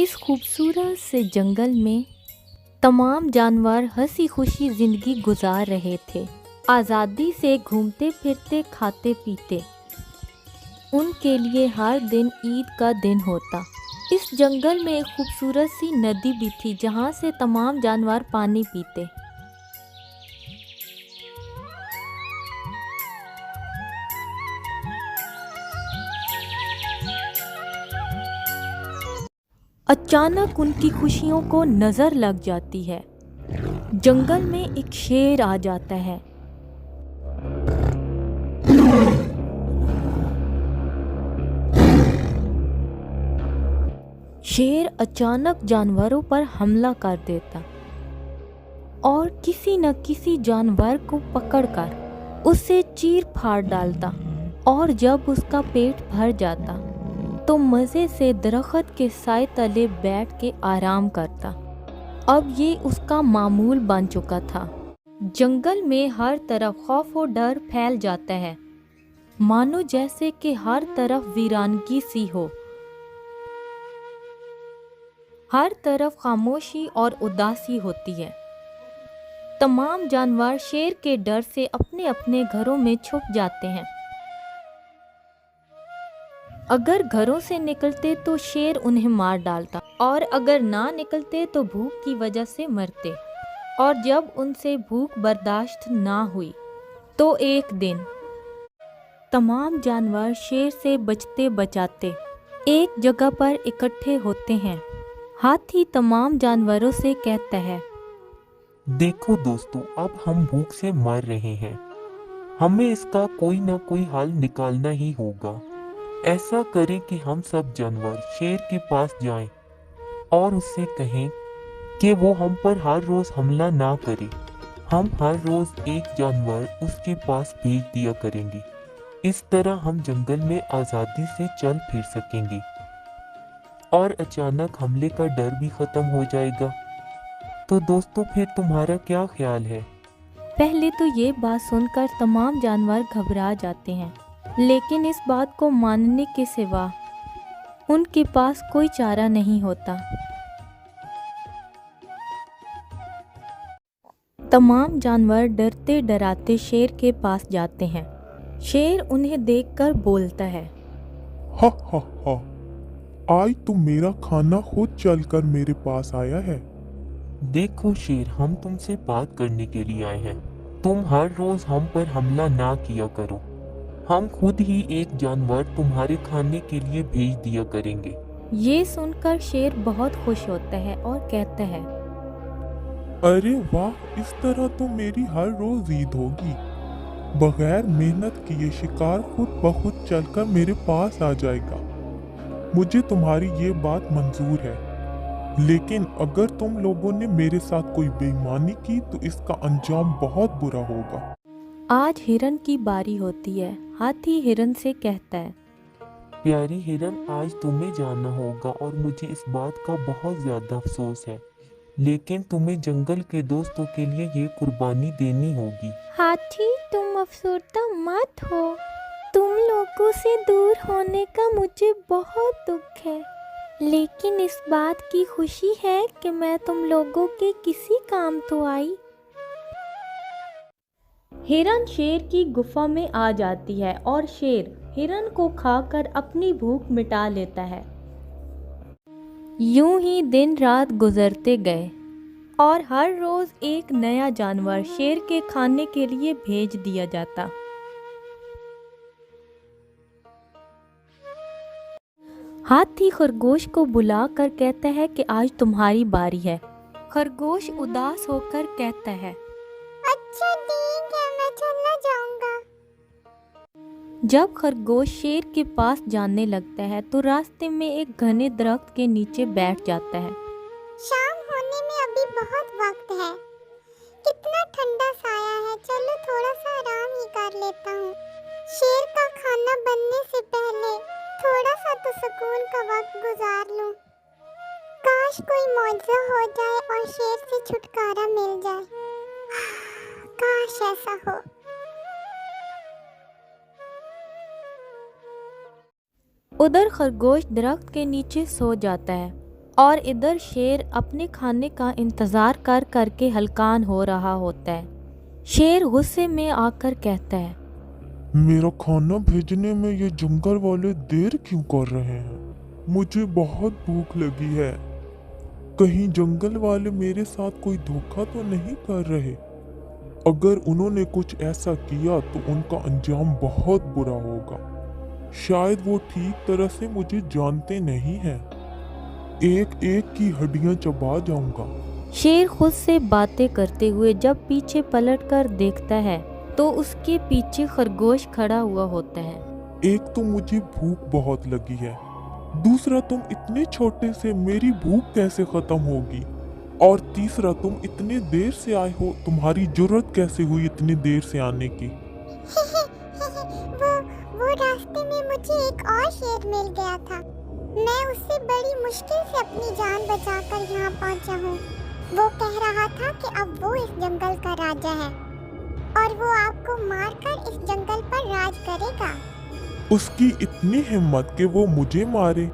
इस खूबसूरत से जंगल में तमाम जानवर हंसी खुशी जिंदगी गुजार रहे थे, आज़ादी से घूमते फिरते खाते पीते। उनके लिए हर दिन ईद का दिन होता। इस जंगल में एक खूबसूरत सी नदी भी थी जहाँ से तमाम जानवर पानी पीते। अचानक उनकी खुशियों को नज़र लग जाती है। जंगल में एक शेर आ जाता है। शेर अचानक जानवरों पर हमला कर देता और किसी न किसी जानवर को पकड़कर उसे चीर फाड़ डालता, और जब उसका पेट भर जाता तो मज़े से दरख्त के साए तले बैठ के आराम करता। अब ये उसका मामूल बन चुका था। जंगल में हर तरफ खौफ और डर फैल जाता है, मानो जैसे कि हर तरफ वीरानगी सी हो। हर तरफ खामोशी और उदासी होती है। तमाम जानवर शेर के डर से अपने अपने घरों में छुप जाते हैं। अगर घरों से निकलते तो शेर उन्हें मार डालता, और अगर ना निकलते तो भूख की वजह से मरते। और जब उनसे भूख बर्दाश्त ना हुई तो एक दिन तमाम जानवर शेर से बचते बचाते एक जगह पर इकट्ठे होते हैं। हाथी तमाम जानवरों से कहता है, देखो दोस्तों, अब हम भूख से मर रहे हैं। हमें इसका कोई ना कोई हल निकालना ही होगा। ऐसा करें कि हम सब जानवर शेर के पास जाएं और उससे कहें कि वो हम पर हर रोज हमला ना करे। हम हर रोज एक जानवर उसके पास भेज दिया करेंगे। इस तरह हम जंगल में आज़ादी से चल फिर सकेंगे और अचानक हमले का डर भी खत्म हो जाएगा। तो दोस्तों, फिर तुम्हारा क्या ख्याल है? पहले तो ये बात सुनकर तमाम जानवर घबरा जाते हैं, लेकिन इस बात को मानने के सिवा उनके पास कोई चारा नहीं होता। तमाम जानवर डरते डराते शेर के पास जाते हैं। शेर उन्हें देखकर बोलता है, हा हा हा, आज तो मेरा खाना खुद चलकर मेरे पास आया है। देखो शेर, हम तुमसे बात करने के लिए आए हैं। तुम हर रोज हम पर हमला ना किया करो। हम खुद ही एक जानवर तुम्हारे खाने के लिए भेज दिया करेंगे। ये सुनकर शेर बहुत खुश होता है और कहता है, अरे वाह, इस तरह तो मेरी हर रोज ईद होगी। बगैर मेहनत किए शिकार खुद ब खुद चलकर मेरे पास आ जाएगा। मुझे तुम्हारी ये बात मंजूर है, लेकिन अगर तुम लोगों ने मेरे साथ कोई बेईमानी की तो इसका अंजाम बहुत बुरा होगा। आज हिरन की बारी होती है। हाथी हिरन से कहता है, प्यारी हिरन, आज तुम्हें जाना होगा और मुझे इस बात का बहुत ज्यादा अफसोस है, लेकिन तुम्हें जंगल के दोस्तों के लिए ये कुर्बानी देनी होगी। हाथी, तुम अफसरदा मत हो। तुम लोगों से दूर होने का मुझे बहुत दुख है, लेकिन इस बात की खुशी है कि मैं तुम लोगों के किसी काम तो आई। हिरन शेर की गुफा में आ जाती है और शेर हिरन को खाकर अपनी भूख मिटा लेता है। यूं ही दिन रात गुजरते गए और हर रोज एक नया जानवर शेर के खाने के लिए भेज दिया जाता। हाथी खरगोश को बुलाकर कहता है कि आज तुम्हारी बारी है। खरगोश उदास होकर कहता है, अच्छा ठीक है, मैं चलना चाहूँगा। जब खरगोश शेर के पास जाने लगता है तो रास्ते में एक घने दरख्त के नीचे बैठ जाता है। शाम होने में अभी बहुत वक्त है। कितना ठंडा साया है, चलो थोड़ा सा आराम ही कर लेता हूँ। शेर का खाना बनने से पहले थोड़ा सा तो सुकून का वक्त गुजार लूँ। काश कोई मौजज़ा हो जाए और शेर से छुटकारा मिल जाए। काश ऐसा हो। उधर खरगोश दरख्त के नीचे सो जाता है और इधर शेर अपने खाने का इंतज़ार कर करके हलकान हो रहा होता है। शेर गुस्से में आकर कहता है, मेरा खाना भेजने में ये जंगल वाले देर क्यों कर रहे हैं? मुझे बहुत भूख लगी है। कहीं जंगल वाले मेरे साथ कोई धोखा तो नहीं कर रहे? अगर उन्होंने कुछ ऐसा किया तो उनका अंजाम बहुत बुरा होगा। शायद वो ठीक तरह से मुझे जानते नहीं हैं। एक एक की हड्डियां चबा जाऊंगा। शेर खुद से बातें करते हुए जब पीछे पलटकर देखता है तो उसके पीछे खरगोश खड़ा हुआ होता है। एक तो मुझे भूख बहुत लगी है, दूसरा तुम इतने छोटे से मेरी भूख कैसे खत्म होगी, और तीसरा तुम इतने देर से आए हो, तुम्हारी जरूरत कैसे हुई इतनी देर से आने की? वो रास्ते में मुझे एक और शेर मिल गया था। मैं उससे बड़ी मुश्किल से अपनी जान बचाकर यहाँ पहुँचा हूँ। वो कह रहा था कि अब वो इस जंगल का राजा है और वो आपको मारकर इस जंगल पर राज करेगा। उसकी इतनी हिम्मत कि वो मुझे मारे।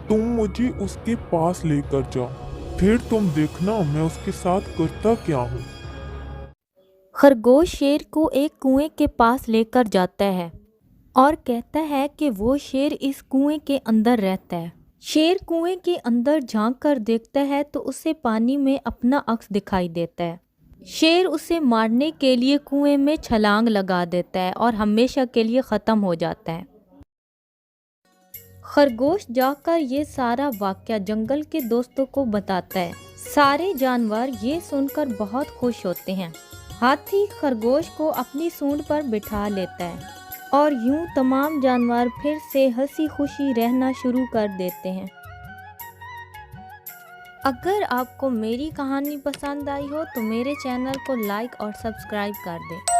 तुम मुझे उसके पास लेकर जाओ, फिर तुम देखना मैं उसके साथ करता क्या हूँ। खरगोश शेर को एक कुएं के पास लेकर जाता है और कहता है कि वो शेर इस कुएं के अंदर रहता है। शेर कुएं के अंदर झांक कर देखता है तो उसे पानी में अपना अक्स दिखाई देता है। शेर उसे मारने के लिए कुएं में छलांग लगा देता है और हमेशा के लिए ख़त्म हो जाता है। खरगोश जाकर ये सारा वाक़या जंगल के दोस्तों को बताता है। सारे जानवर ये सुनकर बहुत खुश होते हैं। हाथी खरगोश को अपनी सूंड पर बिठा लेता है और यूं तमाम जानवर फिर से हंसी खुशी रहना शुरू कर देते हैं। अगर आपको मेरी कहानी पसंद आई हो तो मेरे चैनल को लाइक और सब्सक्राइब कर दें।